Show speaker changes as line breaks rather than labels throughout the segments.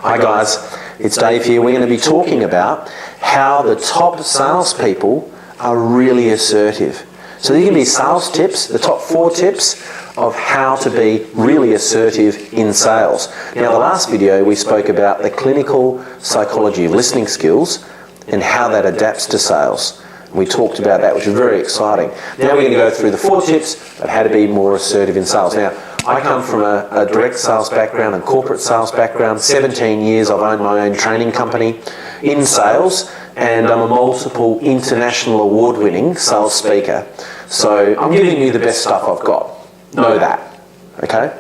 Hi guys, it's Dave here. We're going to be talking about how the top salespeople are really assertive. So these are going to be sales tips, the top 4 tips of how to be really assertive in sales. Now, the last video we spoke about the clinical psychology of listening skills and how that adapts to sales. We talked about that, which was very exciting. Now we're going to go through the 4 tips of how to be more assertive in sales. Now, I come from a direct sales background and corporate sales background. 17 years I've owned my own training company in sales, and I'm a multiple international award-winning sales speaker. So I'm giving you the best stuff I've got. Know that, okay?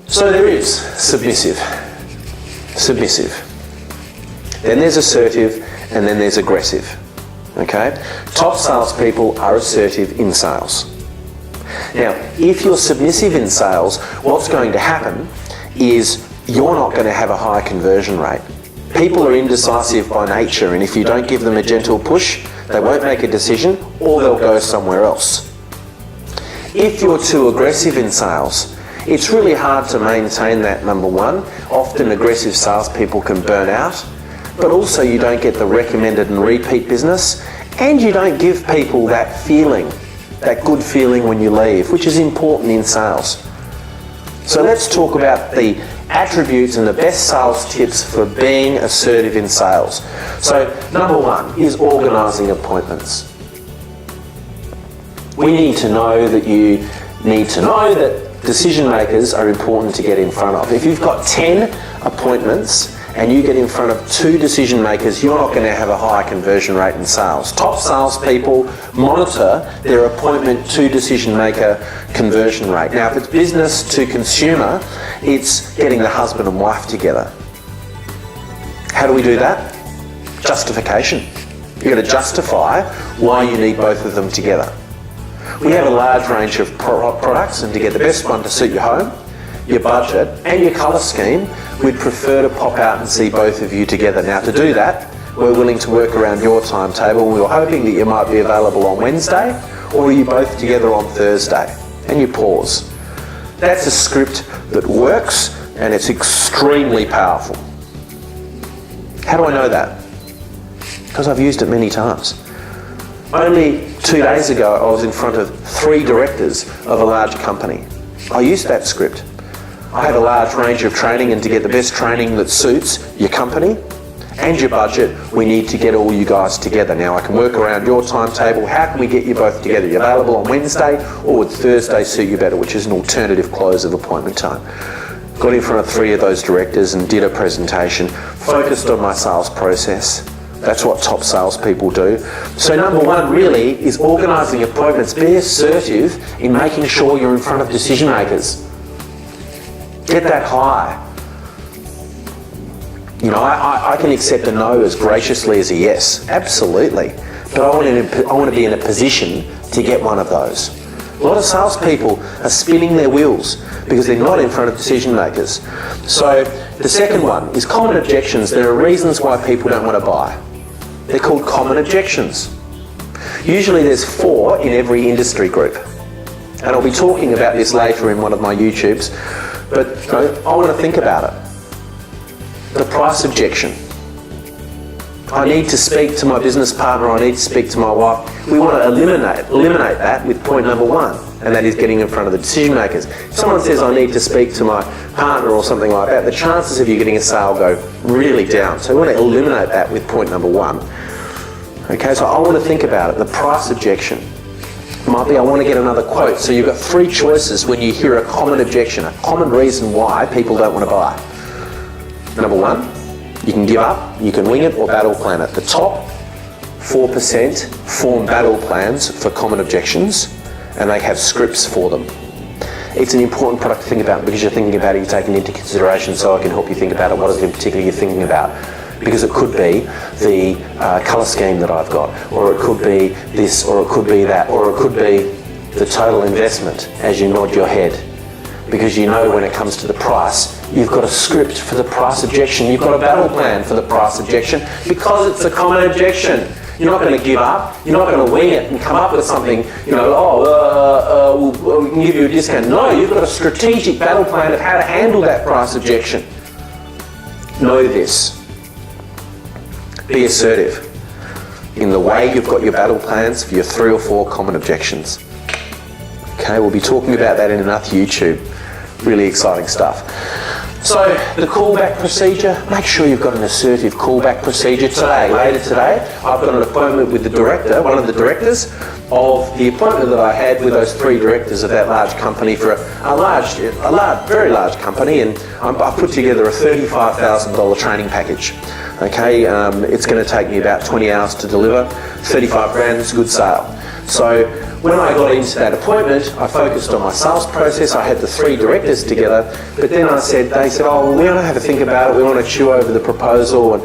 So there is submissive. Then there's assertive, and then there's aggressive, okay? Top salespeople are assertive in sales. Now, if you're submissive in sales, what's going to happen is you're not going to have a high conversion rate. People are indecisive by nature, and if you don't give them a gentle push, they won't make a decision or they'll go somewhere else. If you're too aggressive in sales, it's really hard to maintain that, number one. Often aggressive salespeople can burn out, but also you don't get the recommended and repeat business, and you don't give people that feeling, that good feeling when you leave, which is important in sales. So let's talk about the attributes and the best sales tips for being assertive in sales. So number 1 is organising appointments. We need to know that decision makers are important to get in front of. If you've got 10 appointments and you get in front of 2 decision makers, you're not going to have a high conversion rate in sales. Top salespeople monitor their appointment to decision maker conversion rate. Now, if it's business to consumer, it's getting the husband and wife together. How do we do that? Justification. You've got to justify why you need both of them together. We have a large range of products, and to get the best one to suit your home, your budget and your colour scheme, we'd prefer to pop out and see both of you together. Now, to do that, we're willing to work around your timetable. We were hoping that you might be available on Wednesday, or are you both together on Thursday? And you pause. That's a script that works, and it's extremely powerful. How do I know that? Because I've used it many times. Only 2 days ago, I was in front of 3 directors of a large company. I used that script. I have a large range of training, and to get the best training that suits your company and your budget, we need to get all you guys together. Now, I can work around your timetable. How can we get you both together? You're available on Wednesday, or would Thursday suit you better, which is an alternative close of appointment time. Got in front of 3 of those directors and did a presentation, focused on my sales process. That's what top salespeople do. So number 1 really is organising appointments. Be assertive in making sure you're in front of decision makers. Get that high. You know, I can accept a no as graciously as a yes, absolutely. But I want to be in a position to get one of those. A lot of salespeople are spinning their wheels because they're not in front of decision makers. So the second one is common objections. There are reasons why people don't want to buy. They're called common objections. Usually there's 4 in every industry group. And I'll be talking about this later in one of my YouTubes. But you know, I want to think about it. The price objection. I need to speak to my business partner, I need to speak to my wife. We want to eliminate that with point number 1, and that is getting in front of the decision makers. If someone says I need to speak to my partner or something like that, the chances of you getting a sale go really down. So we want to eliminate that with point number 1. Okay, so I want to think about it. The price objection. Might be I want to get another quote. So you've got 3 choices when you hear a common objection, a common reason why people don't want to buy. Number 1, you can give up, you can wing it, or battle plan it. The top 4% form battle plans for common objections, and they have scripts for them. It's an important product to think about because you're thinking about it, you're taking it into consideration, so I can help you think about it. What is it in particular you're thinking about? Because it could be the colour scheme that I've got, or it could be this, or it could be that, or it could be the total investment as you nod your head. Because you know when it comes to the price, you've got a script for the price objection, you've got a battle plan for the price objection, because it's a common objection. You're not going to give up. You're not going to wing it and come up with something, we can give you a discount. No, you've got a strategic battle plan of how to handle that price objection. Know this. Be assertive in the way you've got your battle plans for your 3 or 4 common objections. Okay, we'll be talking about that in another YouTube. Really exciting stuff. So the callback procedure, make sure you've got an assertive callback procedure today. Later today, I've got an appointment with the director, one of the directors of the appointment that I had with those 3 directors of that large company for a very large company, and I put together a $35,000 training package. Okay, it's going to take me about 20 hours to deliver. 35 grand is a good sale. So when I got into that appointment, I focused on my sales process. I had the 3 directors together, but then they said, oh, we want to have a think about it. We want to chew over the proposal. And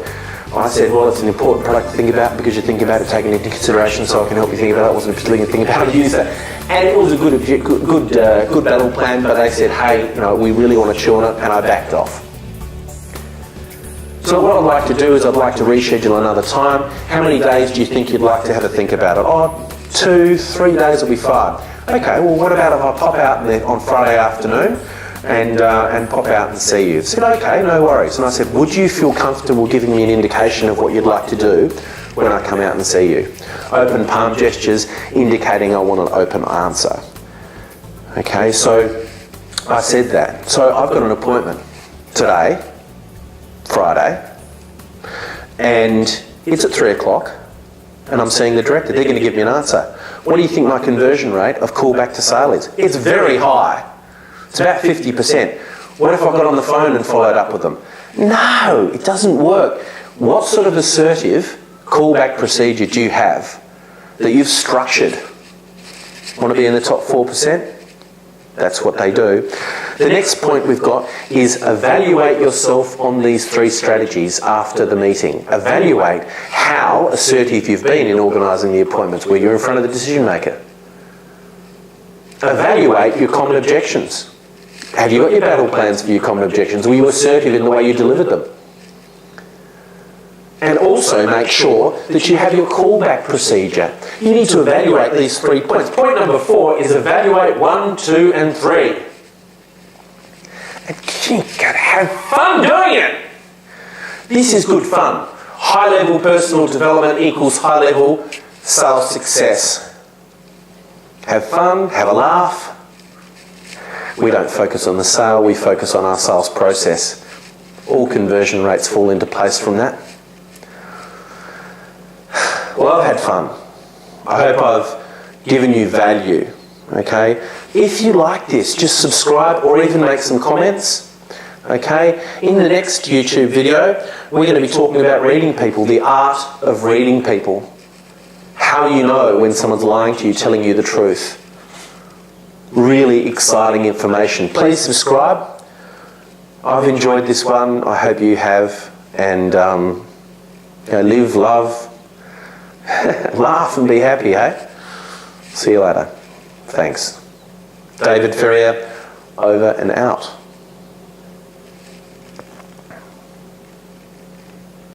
I said, well, it's an important product to think about because you think about it, taking it into consideration, so I can help you think about it. I wasn't particularly thinking about how to use that. And it was a good battle plan, but they said, hey, we really want to chew on it, and I backed off. So what I'd like to do is I'd like to reschedule another time. How many days do you think you'd like to have a think about it? Oh, 2, 3 days will be fine. Okay, well, what about if I pop out on Friday afternoon and pop out and see you? I said, okay, no worries. And I said, would you feel comfortable giving me an indication of what you'd like to do when I come out and see you? Open palm gestures indicating I want an open answer. Okay, so I said that. So I've got an appointment today, Friday, and it's at 3 o'clock. And I'm seeing the director. They're going to give me an answer. What do you think my conversion rate of callback to sale is? It's very high. It's about 50%. What if I got on the phone and followed up with them? No, it doesn't work. What sort of assertive callback procedure do you have that you've structured? Want to be in the top 4%? That's what they do. The next point we've got is evaluate yourself on these 3 strategies after the meeting. Evaluate how assertive you've been in organising the appointments where you're in front of the decision maker. Evaluate your common objections. Have you got your battle plans for your common objections? Were you assertive in the way you delivered them? And also make sure that you have your callback procedure. You need to evaluate these 3 points. Point number 4 is evaluate 1, 2, and 3. And you've got to have fun doing it. This is good fun. High-level personal development equals high-level sales success. Have fun, have a laugh. We don't focus on the sale, we focus on our sales process. All conversion rates fall into place from that. Well, I've had fun. I hope I've given you value, okay? If you like this, just subscribe or even make some comments, okay? In the next YouTube video, we're going to be talking about reading people, the art of reading people. How you know when someone's lying to you, telling you the truth. Really exciting information. Please subscribe. I've enjoyed this one. I hope you have. And live, love, laugh and be happy, eh? See you later. Thanks. David Ferrier, over and out.